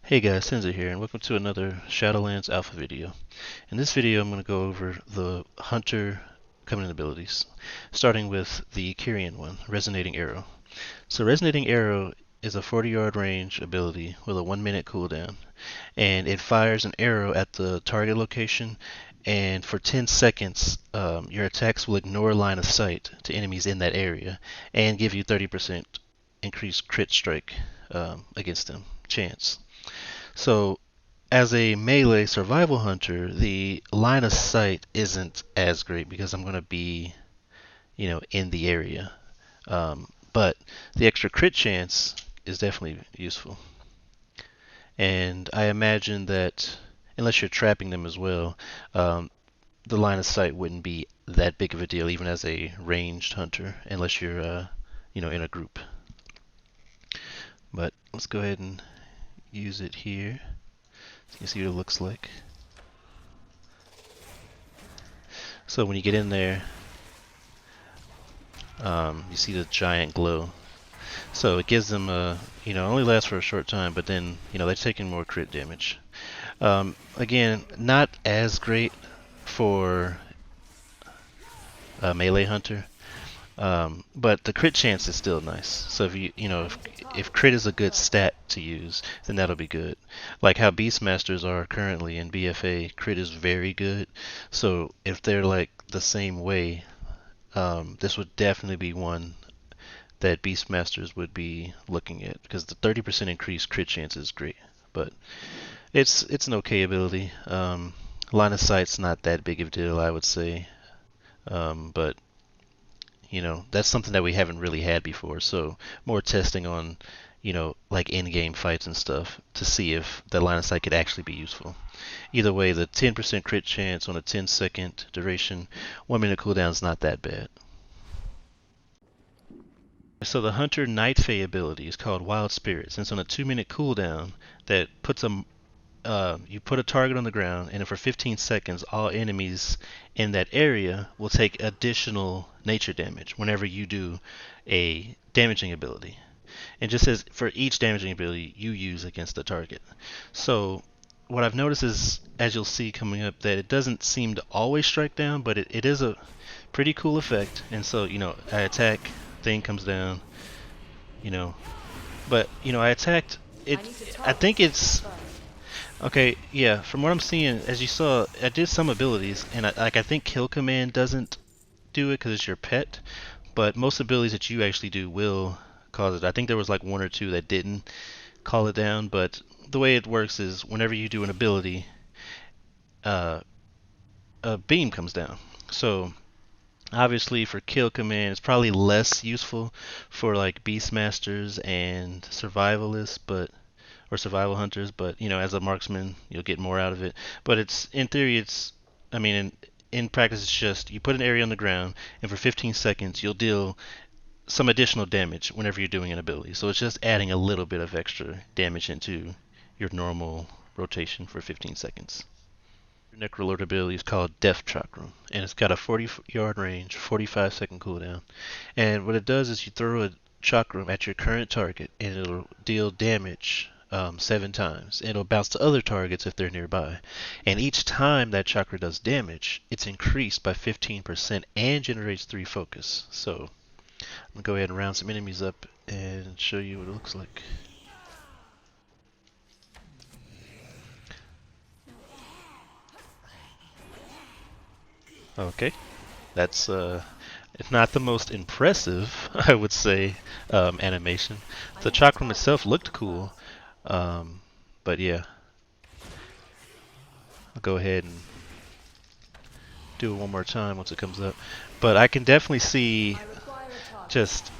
Hey guys, Senza here, and welcome to another Shadowlands Alpha video. In this video, I'm going to go over the Hunter Covenant abilities, starting with the Kyrian one, Resonating Arrow. So Resonating Arrow is a 40-yard range ability with a 1-minute cooldown, and it fires an arrow at the target location, and for 10 seconds, your attacks will ignore line of sight to enemies in that area, and give you 30% increased crit strike against them chance. So, as a melee survival hunter, the line of sight isn't as great because I'm going to be, in the area. But the extra crit chance is definitely useful. And I imagine that unless you're trapping them as well, the line of sight wouldn't be that big of a deal, even as a ranged hunter, unless you're, in a group. But let's go ahead and use it here. So you can see what it looks like. So when you get in there, you see the giant glow. So it gives them only lasts for a short time, but then, they're taking more crit damage. Again, not as great for a melee hunter, but the crit chance is still nice. So if crit is a good stat to use, then that'll be good. Like how Beastmasters are currently in BFA, crit is very good. So if they're like the same way, this would definitely be one that Beastmasters would be looking at because the 30% increased crit chance is great, but it's an okay ability. Line of sight's not that big of a deal, I would say, but that's something that we haven't really had before. So more testing on like in-game fights and stuff to see if the line of sight could actually be useful. Either way, the 10% crit chance on a 10-second duration, 1-minute cooldown is not that bad. So the Hunter Night Fae ability is called Wild Spirits, and it's on a 2-minute cooldown that puts you put a target on the ground, and for 15 seconds, all enemies in that area will take additional nature damage whenever you do a damaging ability. And just says for each damaging ability you use against the target. So what I've noticed is, as you'll see coming up, that it doesn't seem to always strike down, but it is a pretty cool effect. And so, I attack, thing comes down, you know, but, I attacked it. I think it's okay. Yeah, from what I'm seeing, as you saw, I did some abilities, and I think Kill Command doesn't do it because it's your pet, but most abilities that you actually do will cause it. I think there was like one or two that didn't call it down, but the way it works is whenever you do an ability, uh, a beam comes down. So obviously for Kill Command, it's probably less useful for like Beastmasters and Survivalists, or Survival Hunters, but as a marksman, you'll get more out of it. But it's in theory, I mean, in practice, it's just you put an area on the ground, and for 15 seconds, you'll deal some additional damage whenever you're doing an ability. So it's just adding a little bit of extra damage into your normal rotation for 15 seconds. Your Necrolord ability is called Death Chakram, and it's got a 40-yard range, 45-second cooldown. And what it does is you throw a chakram at your current target, and it'll deal damage 7 times. And it'll bounce to other targets if they're nearby. And each time that chakra does damage, it's increased by 15% and generates 3 focus. So I'm going to go ahead and round some enemies up and show you what it looks like. Okay, that's it's not the most impressive, I would say, animation. The chakram itself looked cool, but yeah, I'll go ahead and do it one more time once it comes up. But I can definitely see just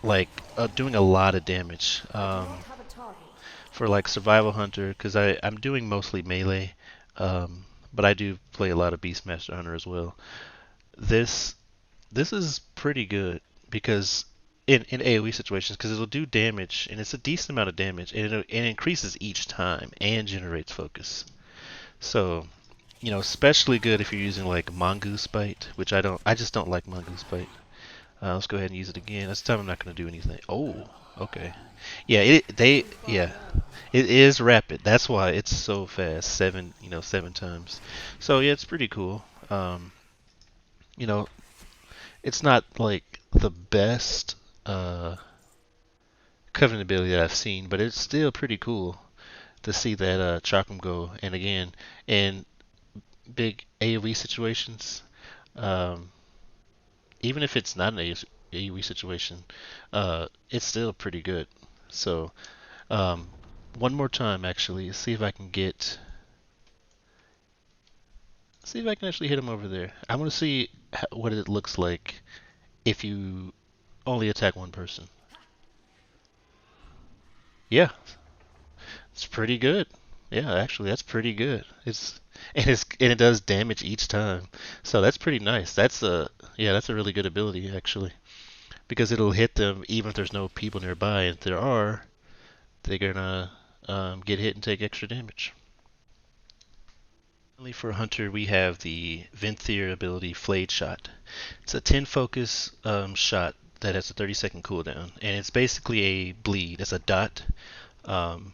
like doing a lot of damage for like Survival Hunter, because I'm doing mostly melee, but I do play a lot of Beastmaster Hunter as well. This this is pretty good because in AoE situations, because it'll do damage and it's a decent amount of damage, and it increases each time and generates focus. So especially good if you're using like Mongoose Bite, which I just don't like Mongoose Bite. Let's go ahead and use it again. This time I'm not going to do anything. Oh, okay. Yeah, yeah, it is rapid. That's why it's so fast. 7 times. So yeah, it's pretty cool. You know, it's not like the best Covenant ability that I've seen, but it's still pretty cool to see that Chakram go. And again, in big AoE situations, um, even if it's not an AoE situation, it's still pretty good. So, um, one more time, actually, see if I can actually hit him over there. I want to see what it looks like if you only attack one person. Yeah, it's pretty good. Yeah, actually, that's pretty good. And it does damage each time, so that's pretty nice. That's a really good ability actually, because it'll hit them even if there's no people nearby. If there are, they're gonna get hit and take extra damage. Finally, for Hunter, we have the Venthyr ability Flayed Shot. It's a 10 focus shot that has a 30-second cooldown, and it's basically a bleed. It's a dot. Um,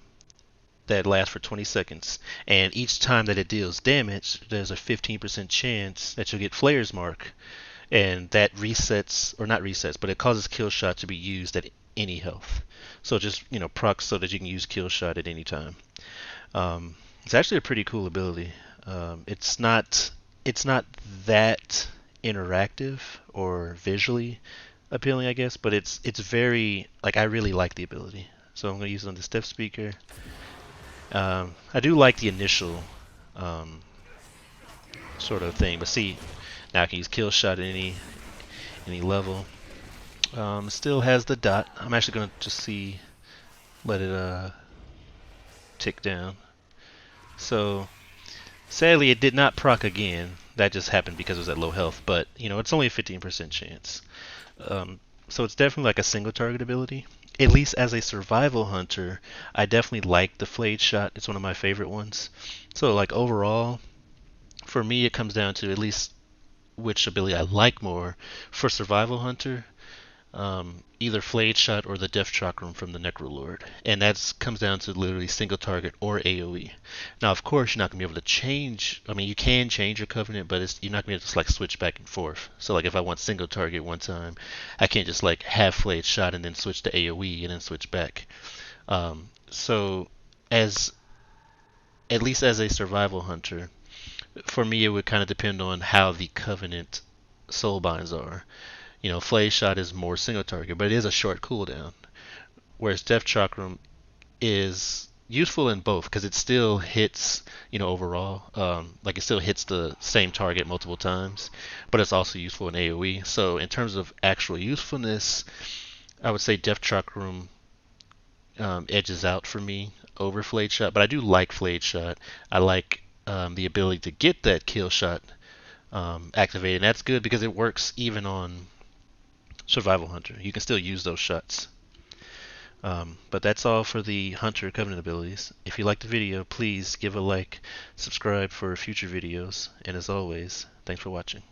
that lasts for 20 seconds. And each time that it deals damage, there's a 15% chance that you'll get Flayer's Mark. And that resets, or not resets, but it causes Kill Shot to be used at any health. So just, procs so that you can use Kill Shot at any time. It's actually a pretty cool ability. It's not that interactive or visually appealing, I guess, but it's very, like, I really like the ability. So I'm going to use it on the Step Speaker. I do like the initial sort of thing, but see, now I can use Kill Shot at any level. Still has the dot. I'm actually gonna just let it tick down. So sadly, it did not proc again. That just happened because it was at low health, but it's only a 15% chance. So it's definitely like a single target ability. At least as a survival hunter, I definitely like the Flayed Shot. It's one of my favorite ones. So like overall, for me, it comes down to at least which ability I like more. For survival hunter, either Flayed Shot or the Death Chakram from the Necrolord, and that comes down to literally single target or AOE. Now, of course, you're not gonna be able to change. I mean, you can change your Covenant, but you're not gonna be able to just like switch back and forth. So, like, if I want single target one time, I can't just like have Flayed Shot and then switch to AOE and then switch back. So, as at least as a survival hunter, for me, it would kind of depend on how the Covenant soulbinds are. Flay Shot is more single target, but it is a short cooldown. Whereas Death Chakram is useful in both because it still hits, overall. Like it still hits the same target multiple times, but it's also useful in AoE. So in terms of actual usefulness, I would say Death Chakram edges out for me over Flayed Shot, but I do like Flayed Shot. I like the ability to get that kill shot activated. And that's good because it works even on Survival Hunter. You can still use those shots. But that's all for the Hunter Covenant abilities. If you liked the video, please give a like, subscribe for future videos, and as always, thanks for watching.